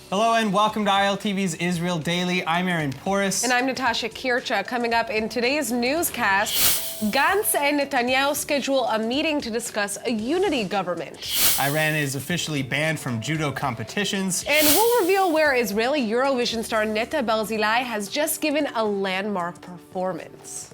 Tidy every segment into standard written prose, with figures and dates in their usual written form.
Hello and welcome to ILTV's Israel Daily. I'm Aaron Porras. And I'm Natasha Kircha. Coming up in today's newscast, Gantz and Netanyahu schedule a meeting to discuss a unity government. Iran is officially banned from judo competitions. And we'll reveal where Israeli Eurovision star Netta Barzilai has just given a landmark performance.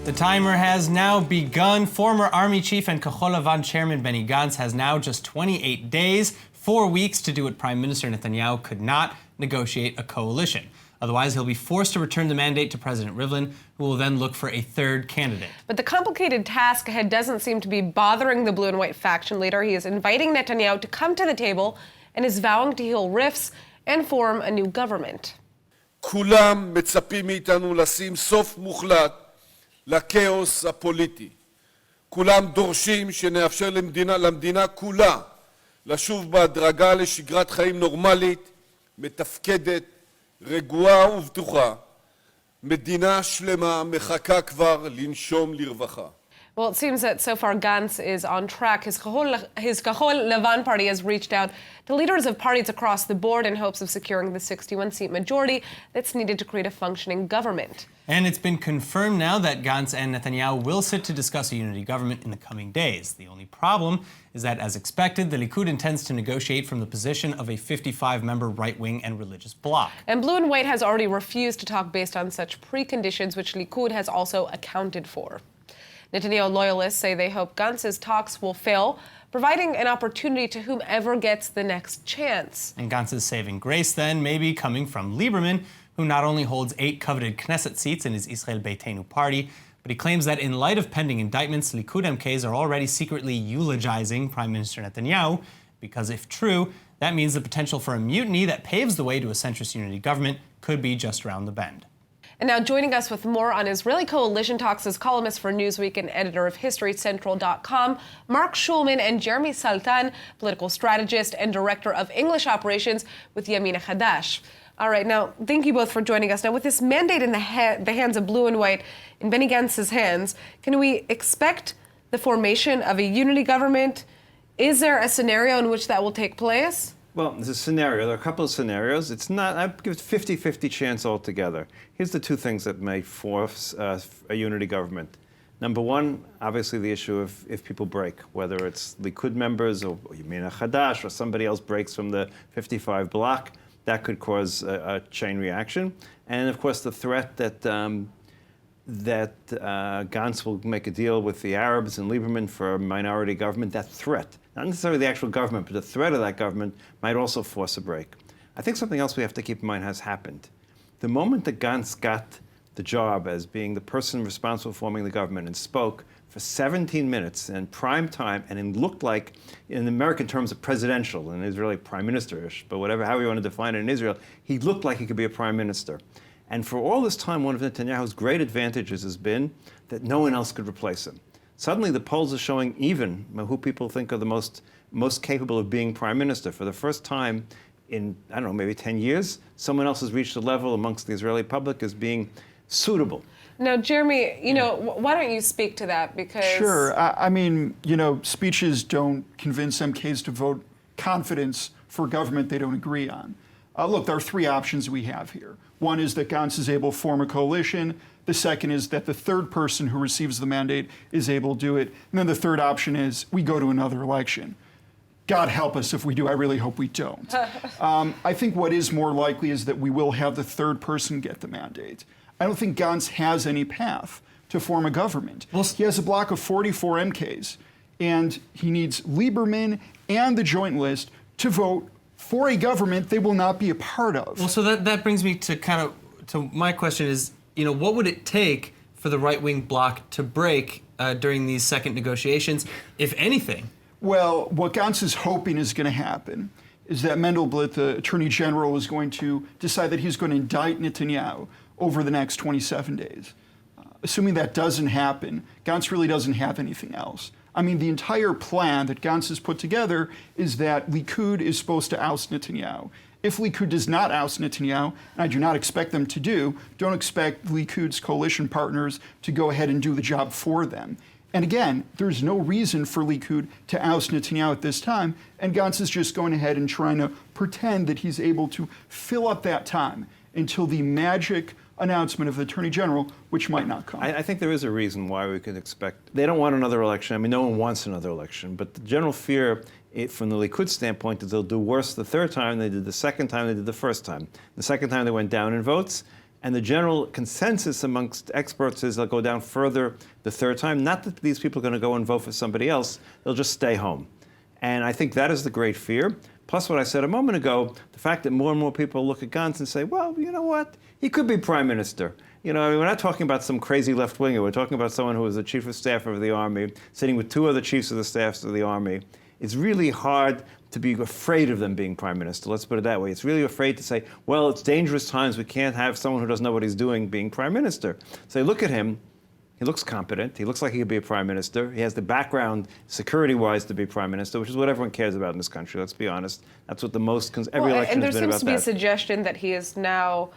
The timer has now begun. Former Army Chief and Kahol Lavan Chairman Benny Gantz has now just 28 days, 4 weeks to do what Prime Minister Netanyahu could not, negotiate a coalition. Otherwise, he'll be forced to return the mandate to President Rivlin, who will then look for a third candidate. But the complicated task ahead doesn't seem to be bothering the blue and white faction leader. He is inviting Netanyahu to come to the table and is vowing to heal rifts and form a new government. כולם מצפים מאיתנו לשים סוף מוחלט לכאוס הפוליטי. כולם דורשים שנאפשר למדינה כולה לשוב בהדרגה לשגרת חיים נורמלית, מתפקדת, רגועה ובטוחה. מדינה שלמה מחכה כבר לנשום לרווחה. Well, it seems that so far Gantz is on track. His Kahol Lavan party has reached out to leaders of parties across the board in hopes of securing the 61-seat majority that's needed to create a functioning government. And it's been confirmed now that Gantz and Netanyahu will sit to discuss a unity government in the coming days. The only problem is that, as expected, the Likud intends to negotiate from the position of a 55-member right-wing and religious bloc. And Blue and White has already refused to talk based on such preconditions, which Likud has also accounted for. Netanyahu loyalists say they hope Gantz's talks will fail, providing an opportunity to whomever gets the next chance. And Gantz's saving grace, then, may be coming from Lieberman, who not only holds 8 coveted Knesset seats in his Israel Beitenu party, but he claims that in light of pending indictments, Likud MKs are already secretly eulogizing Prime Minister Netanyahu, because if true, that means the potential for a mutiny that paves the way to a centrist unity government could be just around the bend. And now joining us with more on Israeli coalition talks is columnist for Newsweek and editor of HistoryCentral.com, Mark Schulman, and Jeremy Saltan, political strategist and director of English operations with Yamina Hadash. All right, now, thank you both for joining us. Now, with this mandate in the hands of Blue and White, in Benny Gantz's hands, can we expect the formation of a unity government? Is there a scenario in which that will take place? Well, there's a scenario. There are a couple of scenarios. It's not, I'd give it 50-50 chance altogether. Here's the two things that may force a unity government. Number one, obviously the issue of if people break, whether it's Likud members or Yamina Hadash or somebody else breaks from the 55 bloc, that could cause a chain reaction. And of course, the threat that Gantz will make a deal with the Arabs and Lieberman for a minority government, that threat, not necessarily the actual government, but the threat of that government might also force a break. I think something else we have to keep in mind has happened. The moment that Gantz got the job as being the person responsible for forming the government and spoke for 17 minutes in prime time, and it looked like, in American terms, a presidential, in Israeli prime minister-ish, but whatever, how you want to define it in Israel, he looked like he could be a prime minister. And for all this time, one of Netanyahu's great advantages has been that no one else could replace him. Suddenly, the polls are showing even who people think are the most capable of being prime minister. For the first time in, I don't know, maybe 10 years, someone else has reached a level amongst the Israeli public as being suitable. Now, Jeremy, why don't you speak to that? Because Sure. I mean, speeches don't convince MKs to vote confidence for a government they don't agree on. Look, there are 3 options we have here. One is that Gantz is able to form a coalition. The second is that the third person who receives the mandate is able to do it. And then the third option is we go to another election. God help us if we do. I really hope we don't. I think what is more likely is that we will have the third person get the mandate. I don't think Gantz has any path to form a government. Well, he has a block of 44 MKs, and he needs Lieberman and the Joint List to vote for a government they will not be a part of. Well, so that brings me to my question is, what would it take for the right-wing bloc to break during these second negotiations, if anything? Well, what Gantz is hoping is going to happen is that Mendelblit, the Attorney General, is going to decide that he's going to indict Netanyahu over the next 27 days. Assuming that doesn't happen, Gantz really doesn't have anything else. I mean, the entire plan that Gantz has put together is that Likud is supposed to oust Netanyahu. If Likud does not oust Netanyahu, and I do not expect them to do, don't expect Likud's coalition partners to go ahead and do the job for them. And again, there's no reason for Likud to oust Netanyahu at this time, and Gantz is just going ahead and trying to pretend that he's able to fill up that time until the magic announcement of the Attorney General, which might not come. I think there is a reason why we could expect. They don't want another election. I mean, no one wants another election. But the general fear, from the Likud standpoint, is they'll do worse the third time than they did the second time they did the first time. The second time they went down in votes. And the general consensus amongst experts is they'll go down further the third time. Not that these people are going to go and vote for somebody else. They'll just stay home. And I think that is the great fear. Plus what I said a moment ago, the fact that more and more people look at Gantz and say, well, you know what? He could be prime minister. You know, I mean, we're not talking about some crazy left-winger. We're talking about someone who was the chief of staff of the army, sitting with two other chiefs of the staffs of the army. It's really hard to be afraid of them being prime minister. Let's put it that way. It's really afraid to say, well, it's dangerous times. We can't have someone who doesn't know what he's doing being prime minister. So look at him. He looks competent. He looks like he could be a prime minister. He has the background, security-wise, to be prime minister, which is what everyone cares about in this country. Let's be honest. That's what the most every election has been about. And there seems to be a suggestion that he is now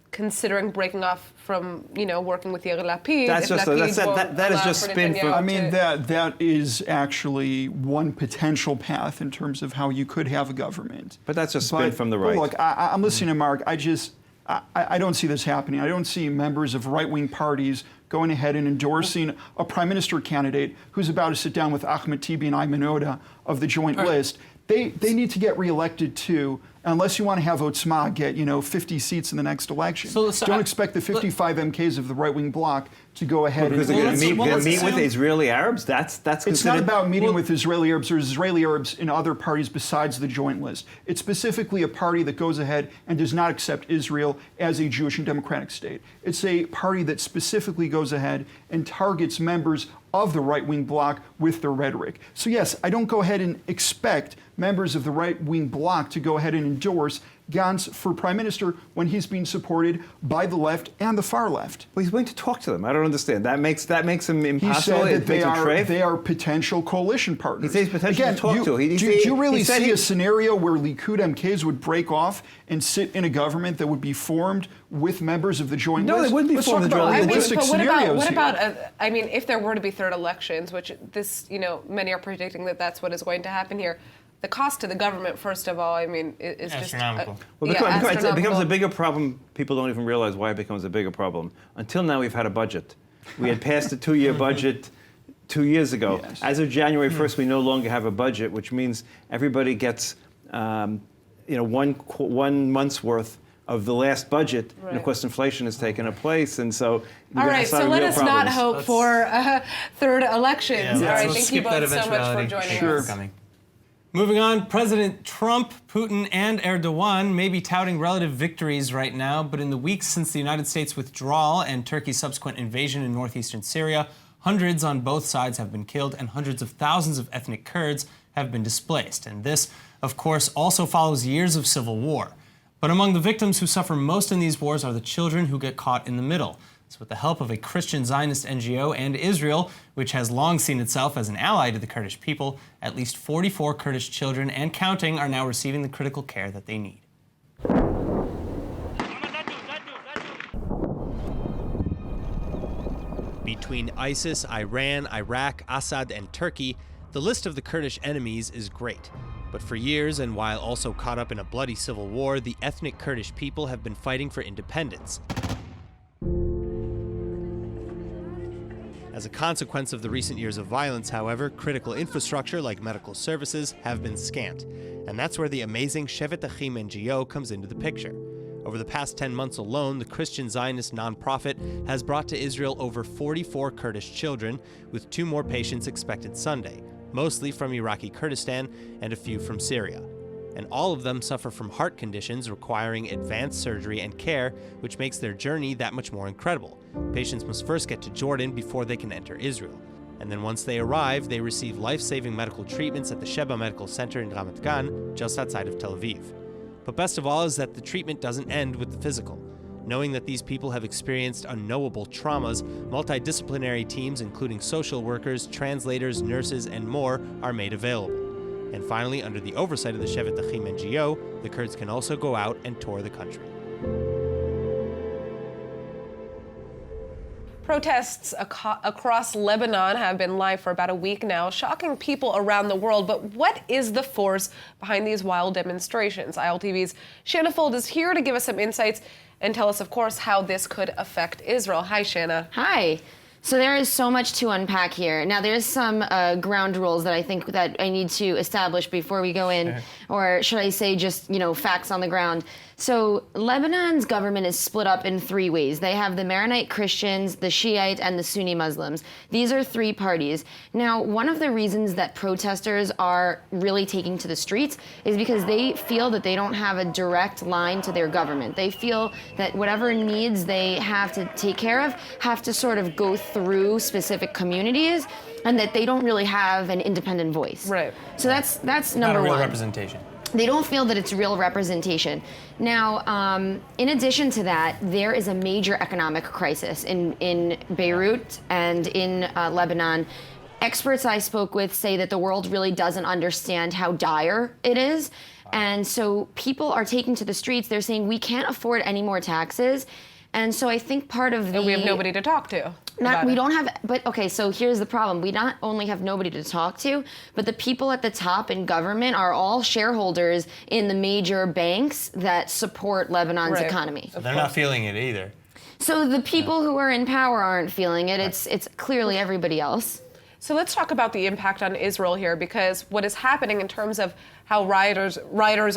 considering breaking off from, working with Yair Lapid. That is just spin for. I mean, that is actually one potential path in terms of how you could have a government. But that's just spin from the right. Look, I'm listening to Mark. I don't see this happening. I don't see members of right-wing parties going ahead and endorsing a prime minister candidate who's about to sit down with Ahmed Tibi and Ayman Odeh of the joint list. They need to get reelected too, unless you want to have Otzma get 50 seats in the next election. So don't expect the 55 MKs of the right-wing bloc to go ahead because and they're going to meet with Israeli Arabs. That's it's not about meeting with Israeli Arabs or Israeli Arabs in other parties besides the joint list. It's specifically a party that goes ahead and does not accept Israel as a Jewish and democratic state. It's a party that specifically goes ahead and targets members of the right-wing bloc with their rhetoric. So yes, I don't go ahead and expect members of the right-wing bloc to go ahead and endorse Gantz for prime minister when he's being supported by the left and the far left. Well, he's willing to talk to them. I don't understand. That makes him impossible. He said that they are potential coalition partners. He says potential to talk to. Do you really see a scenario where Likud MKs would break off and sit in a government that would be formed with members of the joint list? No, they wouldn't be formed. Let's talk about realistic scenarios. What about if there were to be third elections, which many are predicting that that's what is going to happen here. The cost to the government, first of all, is astronomical. Just it becomes a bigger problem. People don't even realize why it becomes a bigger problem. Until now, we've had a budget. We had passed a 2-year budget 2 years ago. Yes. As of January 1st, we no longer have a budget, which means everybody gets, 1 month's worth of the last budget, and of course inflation has taken a place, and so all right. So let us not hope for third elections. Yeah, all right. Thank you both so much for joining us. Moving on, President Trump, Putin, and Erdogan may be touting relative victories right now, but in the weeks since the United States' withdrawal and Turkey's subsequent invasion in northeastern Syria, hundreds on both sides have been killed and hundreds of thousands of ethnic Kurds have been displaced. And this, of course, also follows years of civil war. But among the victims who suffer most in these wars are the children who get caught in the middle. So with the help of a Christian Zionist NGO and Israel, which has long seen itself as an ally to the Kurdish people, at least 44 Kurdish children and counting are now receiving the critical care that they need. Between ISIS, Iran, Iraq, Assad, and Turkey, the list of the Kurdish enemies is great. But for years, and while also caught up in a bloody civil war, the ethnic Kurdish people have been fighting for independence. As a consequence of the recent years of violence, however, critical infrastructure like medical services have been scant. And that's where the amazing Shevet Achim NGO comes into the picture. Over the past 10 months alone, the Christian Zionist nonprofit has brought to Israel over 44 Kurdish children, with 2 more patients expected Sunday, mostly from Iraqi Kurdistan and a few from Syria. And all of them suffer from heart conditions requiring advanced surgery and care, which makes their journey that much more incredible. Patients must first get to Jordan before they can enter Israel. And then once they arrive, they receive life-saving medical treatments at the Sheba Medical Center in Ramat Gan, just outside of Tel Aviv. But best of all is that the treatment doesn't end with the physical. Knowing that these people have experienced unknowable traumas, multidisciplinary teams including social workers, translators, nurses, and more are made available. And finally, under the oversight of the Shevet Achim NGO, the Kurds can also go out and tour the country. Protests across Lebanon have been live for about a week now, shocking people around the world. But what is the force behind these wild demonstrations? ILTV's Shanna Fold is here to give us some insights and tell us, of course, how this could affect Israel. Hi, Shanna. Hi. So there is so much to unpack here. Now, there's some ground rules that I think that I need to establish before we go in, or should I say just, facts on the ground. So Lebanon's government is split up in three ways. They have the Maronite Christians, the Shiite, and the Sunni Muslims. These are three parties. Now, one of the reasons that protesters are really taking to the streets is because they feel that they don't have a direct line to their government. They feel that whatever needs they have to take care of have to sort of go through specific communities, and that they don't really have an independent voice. Right. So that's number Not a real one. representation. They don't feel that it's real representation. Now, in addition to that, there is a major economic crisis in Beirut and in Lebanon. Experts I spoke with say that the world really doesn't understand how dire it is. And so people are taking to the streets. They're saying, we can't afford any more taxes. And so I think part of the... And we have nobody to talk to. So here's the problem. We not only have nobody to talk to, but the people at the top in government are all shareholders in the major banks that support Lebanon's economy. So they're not feeling it either. So the people who are in power aren't feeling it. It's clearly everybody else. So let's talk about the impact on Israel here, because what is happening in terms of how rioters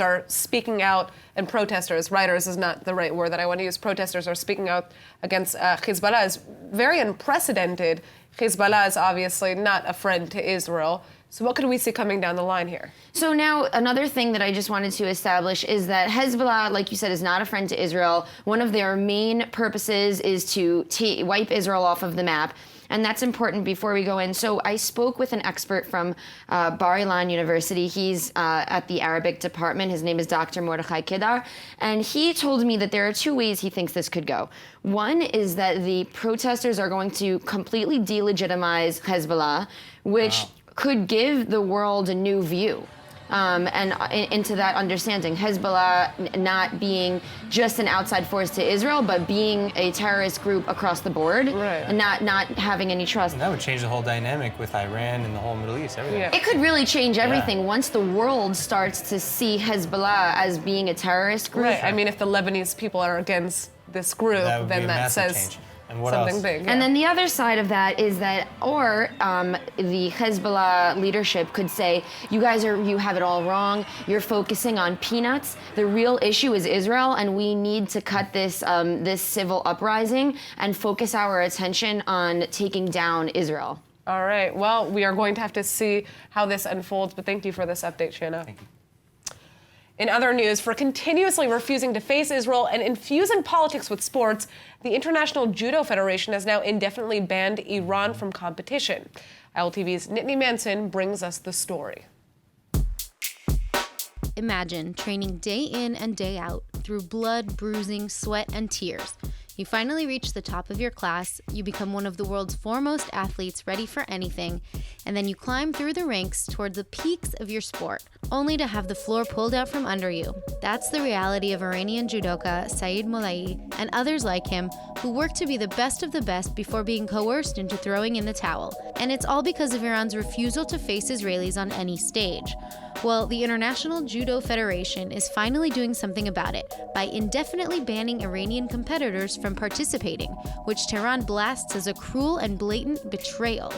are speaking out, and protesters, rioters is not the right word that I want to use, protesters are speaking out against Hezbollah is very unprecedented. Hezbollah is obviously not a friend to Israel. So what could we see coming down the line here? So now another thing that I just wanted to establish is that Hezbollah, like you said, is not a friend to Israel. One of their main purposes is to wipe Israel off of the map. And that's important before we go in. So I spoke with an expert from Bar Ilan University. He's at the Arabic department. His name is Dr. Mordechai Kedar. And he told me that there are two ways he thinks this could go. One is that the protesters are going to completely delegitimize Hezbollah, which could give the world a new view. Into that understanding. Hezbollah not being just an outside force to Israel, but being a terrorist group across the board, and not having any trust. And that would change the whole dynamic with Iran and the whole Middle East, everything. Yeah. It could really change everything once the world starts to see Hezbollah as being a terrorist group. Right. I mean, if the Lebanese people are against this group, then that says change. And what something else? big. And then the other side of that is that, the Hezbollah leadership could say, you have it all wrong. You're focusing on peanuts. The real issue is Israel, and we need to cut this this civil uprising and focus our attention on taking down Israel. All right. Well, we are going to have to see how this unfolds, but thank you for this update, Shanna. Thank you. In other news, for continuously refusing to face Israel and infusing politics with sports, the International Judo Federation has now indefinitely banned Iran from competition. ILTV's Nittany Manson brings us the story. Imagine training day in and day out through blood, bruising, sweat, and tears. You finally reach the top of your class, you become one of the world's foremost athletes ready for anything, and then you climb through the ranks toward the peaks of your sport, only to have the floor pulled out from under you. That's the reality of Iranian judoka Saeed Mollai and others like him who work to be the best of the best before being coerced into throwing in the towel. And it's all because of Iran's refusal to face Israelis on any stage. Well, the International Judo Federation is finally doing something about it by indefinitely banning Iranian competitors from participating, which Tehran blasts as a cruel and blatant betrayal.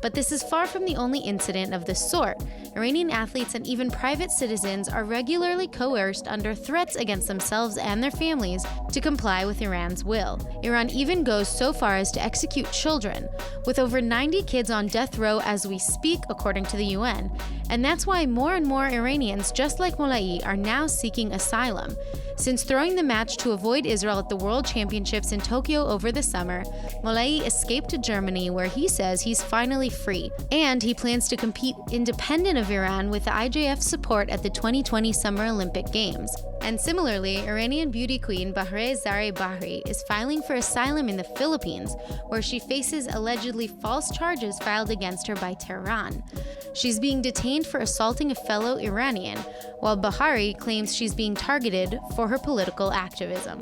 But this is far from the only incident of this sort. Iranian athletes and even private citizens are regularly coerced under threats against themselves and their families to comply with Iran's will. Iran even goes so far as to execute children, with over 90 kids on death row as we speak, according to the UN. And that's why more and more Iranians, just like Mollai, are now seeking asylum. Since throwing the match to avoid Israel at the World Championships in Tokyo over the summer, Molei escaped to Germany, where he says he's finally free. And he plans to compete independent of Iran with the IJF's support at the 2020 Summer Olympic Games. And similarly, Iranian beauty queen Bahreh Zareh Bahri is filing for asylum in the Philippines, where she faces allegedly false charges filed against her by Tehran. She's being detained for assaulting a fellow Iranian, while Bahari claims she's being targeted for her political activism.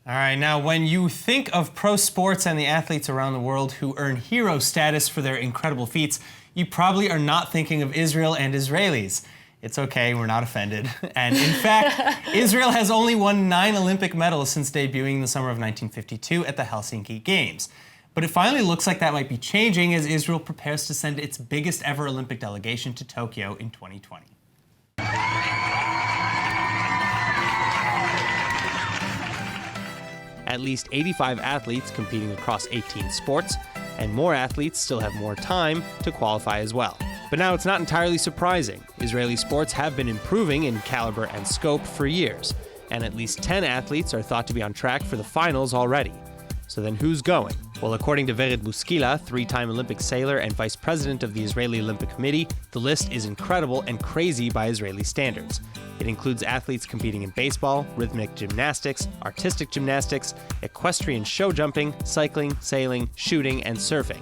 All right, now when you think of pro sports and the athletes around the world who earn hero status for their incredible feats, you probably are not thinking of Israel and Israelis. It's okay, we're not offended. And in fact, Israel has only won 9 Olympic medals since debuting in the summer of 1952 at the Helsinki Games. But it finally looks like that might be changing as Israel prepares to send its biggest ever Olympic delegation to Tokyo in 2020. At least 85 athletes competing across 18 sports, and more athletes still have more time to qualify as well. But now it's not entirely surprising. Israeli sports have been improving in caliber and scope for years, and at least 10 athletes are thought to be on track for the finals already. So then who's going? Well, according to Vered Buskila, 3-time Olympic sailor and vice president of the Israeli Olympic Committee, the list is incredible and crazy by Israeli standards. It includes athletes competing in baseball, rhythmic gymnastics, artistic gymnastics, equestrian show jumping, cycling, sailing, shooting, and surfing.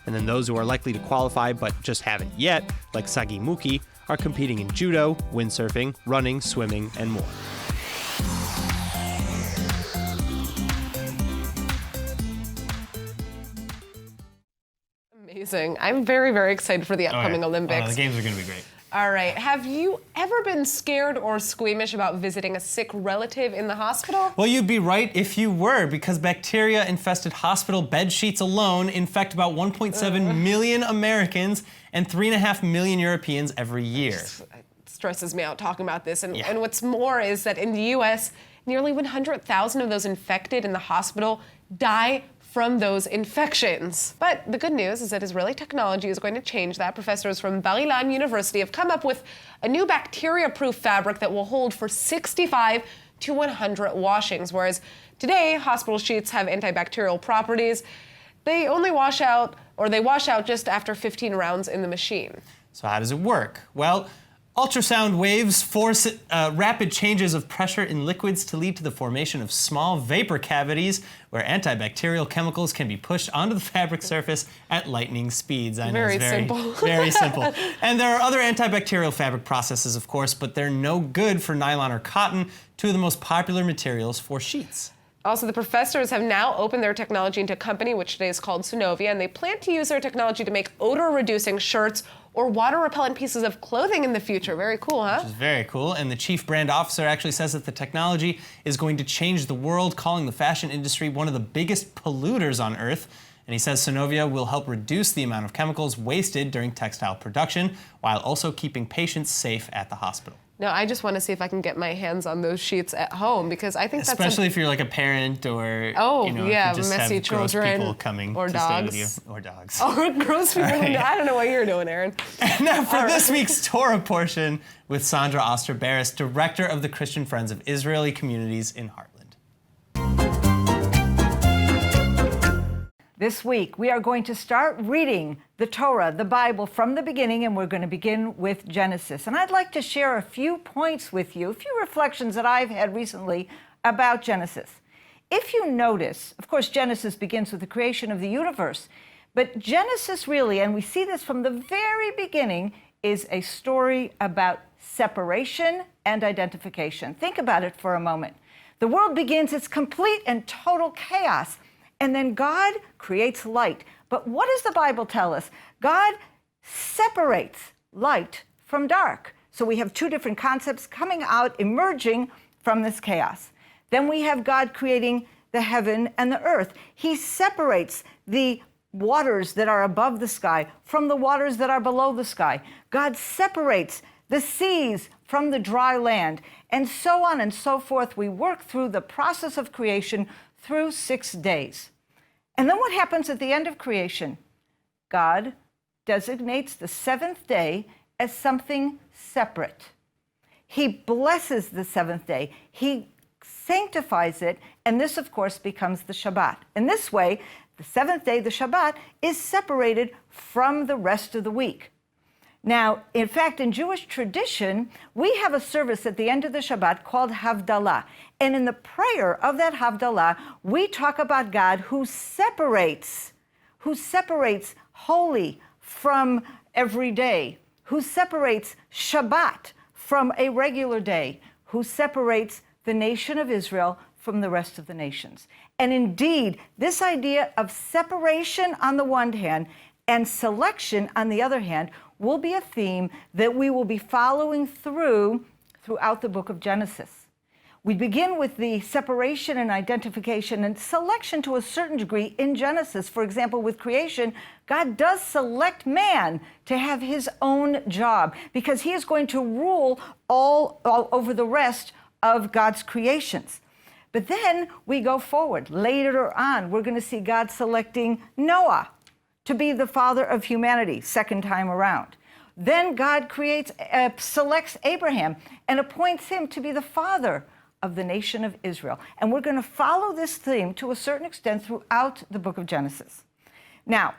And then those who are likely to qualify but just haven't yet, like Sagi Muki, are competing in judo, windsurfing, running, swimming, and more. Amazing. I'm very, very excited for the upcoming Olympics. The games are going to be great. All right. Have you ever been scared or squeamish about visiting a sick relative in the hospital? Well, you'd be right if you were, because bacteria-infested hospital bed sheets alone infect about 1.7 million Americans and 3.5 million Europeans every year. It stresses me out talking about this. And what's more is that in the U.S., nearly 100,000 of those infected in the hospital die from those infections. But the good news is that Israeli technology is going to change that. Professors from Bar-Ilan University have come up with a new bacteria-proof fabric that will hold for 65 to 100 washings, whereas today hospital sheets have antibacterial properties. They only wash out just after 15 rounds in the machine. So how does it work? Well, ultrasound waves force rapid changes of pressure in liquids to lead to the formation of small vapor cavities where antibacterial chemicals can be pushed onto the fabric surface at lightning speeds. I know Very it's simple. Very simple. And there are other antibacterial fabric processes, of course, but they're no good for nylon or cotton, two of the most popular materials for sheets. Also, the professors have now opened their technology into a company which today is called Synovia, and they plan to use their technology to make odor-reducing shirts or water-repellent pieces of clothing in the future. Very cool, huh? Which is very cool. And the chief brand officer actually says that the technology is going to change the world, calling the fashion industry one of the biggest polluters on Earth. And he says Synovia will help reduce the amount of chemicals wasted during textile production, while also keeping patients safe at the hospital. Now, I just want to see if I can get my hands on those sheets at home, because I think that's especially if you're like a parent or if you just messy have gross children people coming or to dogs. stay with you, or dogs. Or gross people. Right. I don't know what you're doing, Aaron. And now for this week's Torah portion with Sandra Oster-Barris, director of the Christian Friends of Israeli Communities in Heartland. This week, we are going to start reading the Torah, the Bible, from the beginning, and we're going to begin with Genesis. And I'd like to share a few points with you, a few reflections that I've had recently about Genesis. If you notice, of course, Genesis begins with the creation of the universe, but Genesis really, and we see this from the very beginning, is a story about separation and identification. Think about it for a moment. The world begins its complete and total chaos. And then God creates light. But what does the Bible tell us? God separates light from dark. So we have two different concepts coming out, emerging from this chaos. Then we have God creating the heaven and the earth. He separates the waters that are above the sky from the waters that are below the sky. God separates the seas from the dry land, and so on and so forth. We work through the process of creation through 6 days. And then what happens at the end of creation? God designates the seventh day as something separate. He blesses the seventh day. He sanctifies it, and this, of course, becomes the Shabbat. In this way, the seventh day, the Shabbat, is separated from the rest of the week. Now, in fact, in Jewish tradition, we have a service at the end of the Shabbat called Havdalah. And in the prayer of that Havdalah, we talk about God who separates holy from every day, who separates Shabbat from a regular day, who separates the nation of Israel from the rest of the nations. And indeed, this idea of separation on the one hand and selection on the other hand will be a theme that we will be following throughout the book of Genesis. We begin with the separation and identification and selection to a certain degree in Genesis. For example, with creation, God does select man to have his own job because he is going to rule all over the rest of God's creations. But then we go forward. Later on, we're going to see God selecting Noah to be the father of humanity, second time around. Then God selects Abraham and appoints him to be the father of the nation of Israel. And we're going to follow this theme to a certain extent throughout the book of Genesis. Now,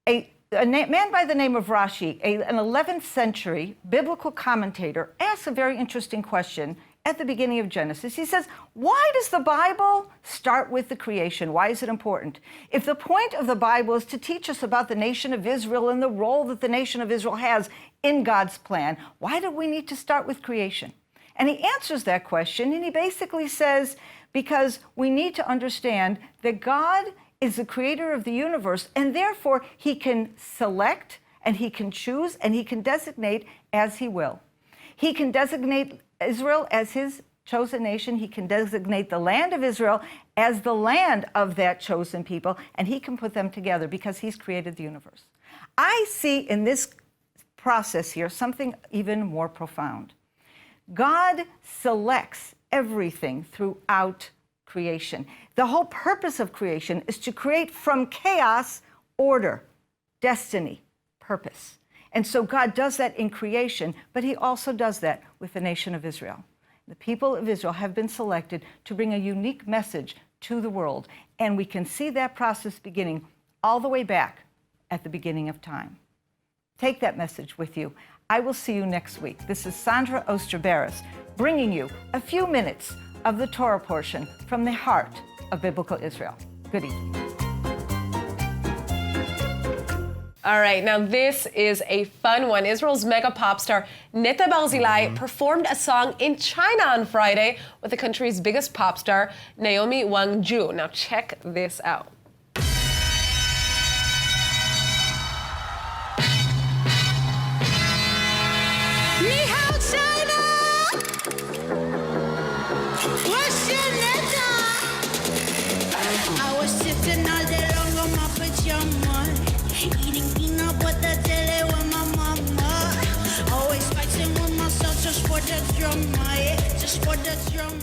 a man by the name of Rashi, an 11th century biblical commentator, asks a very interesting question at the beginning of Genesis. He says, why does the Bible start with the creation? Why is it important? If the point of the Bible is to teach us about the nation of Israel and the role that the nation of Israel has in God's plan, why do we need to start with creation? And he answers that question, and he basically says, because we need to understand that God is the creator of the universe, and therefore he can select, and he can choose, and he can designate as he will. He can designate Israel as his chosen nation. He can designate the land of Israel as the land of that chosen people, and he can put them together because he's created the universe. I see in this process here something even more profound. God selects everything throughout creation. The whole purpose of creation is to create from chaos order, destiny, purpose. And so God does that in creation, but he also does that with the nation of Israel. The people of Israel have been selected to bring a unique message to the world, and we can see that process beginning all the way back at the beginning of time. Take that message with you. I will see you next week. This is Sandra Oster-Barris, bringing you a few minutes of the Torah portion from the heart of biblical Israel. Good evening. All right, now this is a fun one. Israel's mega pop star Netta Barzilai performed a song in China on Friday with the country's biggest pop star, Naomi Wang-ju. Now check this out. Eating peanut butter jelly with my mama. Always fighting with myself just for the drama, just for the drama.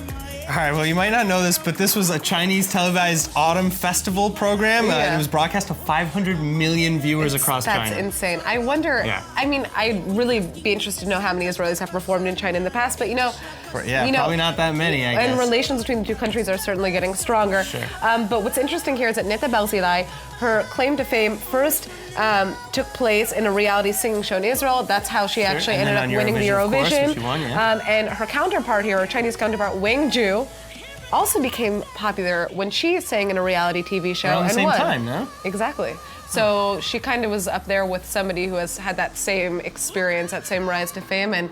All right, well, you might not know this, but this was a Chinese televised autumn festival program. Yeah. It was broadcast to 500 million viewers across China. That's insane. I wonder, I mean, I'd really be interested to know how many Israelis have performed in China in the past, but probably not that many, I guess. And relations between the two countries are certainly getting stronger. Sure. But what's interesting here is that Netta Barzilai, her claim to fame first took place in a reality singing show in Israel. That's how she actually ended up winning the Eurovision. Which she won, and her counterpart here, her Chinese counterpart, Wang Ju, also became popular when she sang in a reality TV show Around and the same won. time, no? Exactly. So she kind of was up there with somebody who has had that same experience, that same rise to fame, and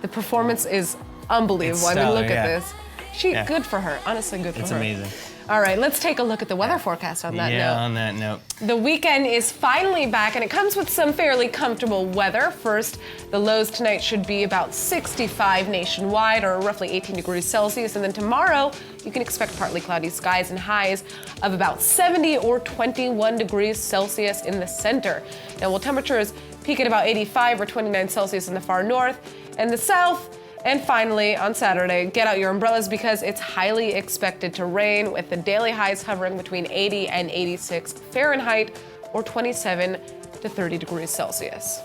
the performance is unbelievable. It's stellar, look at this. Good for her. Honestly, good for her. It's amazing. All right, let's take a look at the weather forecast on that note. Yeah, on that note. The weekend is finally back, and it comes with some fairly comfortable weather. First, the lows tonight should be about 65 nationwide, or roughly 18 degrees Celsius. And then tomorrow, you can expect partly cloudy skies and highs of about 70 or 21 degrees Celsius in the center. Now, will temperatures peak at about 85 or 29 Celsius in the far north and the south. And finally, on Saturday, get out your umbrellas because it's highly expected to rain, with the daily highs hovering between 80 and 86 Fahrenheit or 27 to 30 degrees Celsius.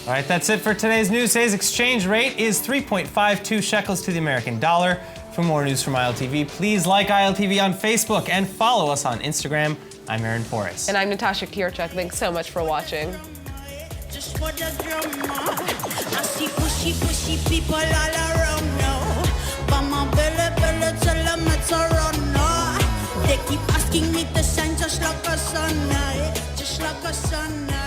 All right, that's it for today's news. Today's exchange rate is 3.52 shekels to the American dollar. For more news from ILTV, please like ILTV on Facebook and follow us on Instagram. I'm Aaron Forrest. And I'm Natasha Kirchuk. Thanks so much for watching. Just for the drama. I see pushy people all around now. But my belly tell them it's a run now. They keep asking me to shine just like a sun, just like a sun.